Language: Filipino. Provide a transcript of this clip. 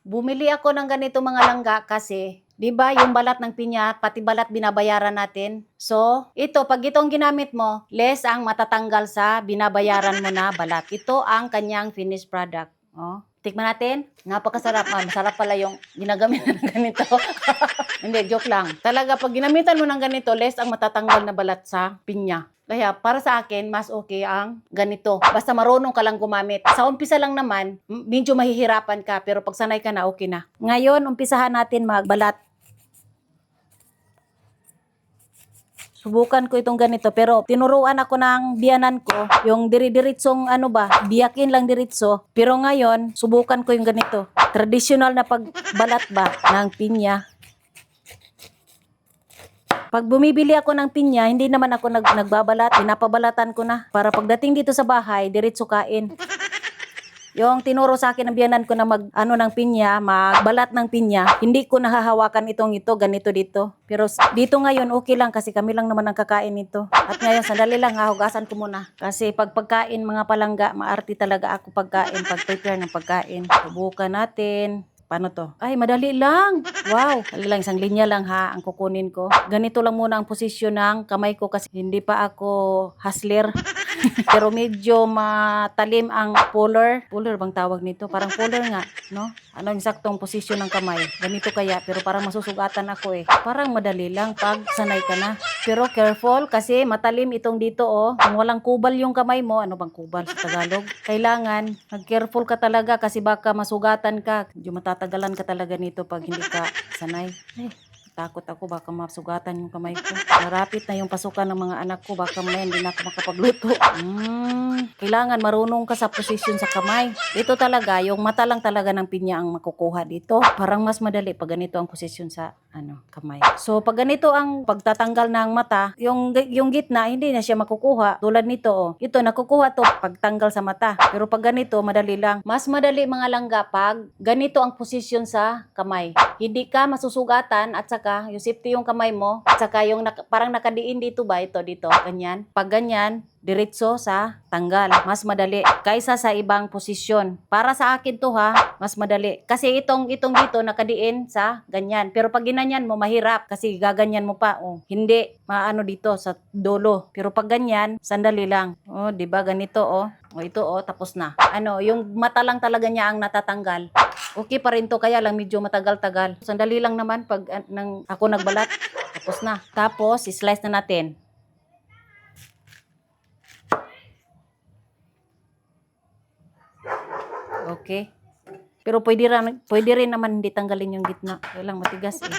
Bumili ako ng ganito mga langga kasi, di ba yung balat ng pinya, pati balat binabayaran natin. So, ito, pag itong ginamit mo, less ang matatanggal sa binabayaran mo na balat. Ito ang kanyang finished product. Oh, tikman natin. Napakasarap. Masarap pala yung ginagamit ng ganito. Hindi, joke lang. Talaga, pag ginamitan mo ng ganito, less ang matatanggal na balat sa pinya. Kaya para sa akin, mas okay ang ganito. Basta marunong ka lang gumamit. Sa umpisa lang naman, medyo mahihirapan ka. Pero pag sanay ka na, okay na. Ngayon, umpisahan natin magbalat. Subukan ko itong ganito. Pero tinuruan ako ng biyanan ko. Yung diri-diritsong biyakin lang diritso. Pero ngayon, subukan ko yung ganito. Traditional na pagbalat ba ng pinya. Pag bumibili ako ng pinya, hindi naman ako nagbabalat, pinapabalatan ko na. Para pagdating dito sa bahay, diretso kain. Yung tinuro sa akin ng biyanan ko na ng pinya, magbalat ng pinya, hindi ko nahahawakan ito, ganito dito. Pero dito ngayon, okay lang kasi kami lang naman ang kakain nito. At ngayon, sandali lang, hugasan ko muna. Kasi pag pagkain, mga palangga, maarte talaga ako pagkain, pag-prepare ng pagkain. Subukan natin. Paano to? Ay, madali lang. Wow. Dali lang, isang linya lang ha, ang kukunin ko. Ganito lang muna ang posisyon ng kamay ko kasi hindi pa ako hustler. Pero medyo matalim ang puller. Puller bang tawag nito? Parang puller nga, no? Ano ang saktong posisyon ng kamay? Ganito kaya, pero parang masusugatan ako eh. Parang madali lang pag sanay ka na. Pero careful kasi matalim itong dito oh. Kung walang kubal yung kamay mo, ano bang kubal sa Tagalog? Kailangan mag-careful ka talaga kasi baka masugatan ka. Medyo matatagalan ka talaga nito pag hindi ka sanay. Ay, takot ako baka masugatan yung kamay ko. Narapit na yung pasukan ng mga anak ko, baka may hindi na ako makapagluto. Kailangan marunong ka sa posisyon sa kamay. Ito talaga, yung mata lang talaga ng pinya ang makukuha dito. Parang mas madali pag ganito ang posisyon sa kamay. So pag ganito ang pagtatanggal ng mata, yung gitna hindi na siya makukuha. Tulad nito oh. Ito nakukuha to pagtanggal sa mata. Pero pag ganito madali lang. Mas madali mga langga pag ganito ang posisyon sa kamay. Hindi ka masusugatan at saka yung safety yung kamay mo at saka yung parang nakadiin dito ba ito dito ganyan. Pag ganyan diretso sa tanggal. Mas madali kaysa sa ibang posisyon. Para sa akin to ha, mas madali. Kasi itong dito nakadiin sa ganyan. Pero pag ginanyan mo, mahirap. Kasi gaganyan mo pa. Oh. Hindi, maano dito sa dulo. Pero pag ganyan, sandali lang. Oh, di ba ganito oh. O ito oh, tapos na. Yung mata lang talaga niya ang natatanggal. Okay pa rin to, kaya lang medyo matagal-tagal. Sandali lang naman pag ako nagbalat. Tapos na. Tapos, slice na natin. Okay. Pero pwede rin naman hindi tanggalin yung gitna. Kaya lang matigas eh.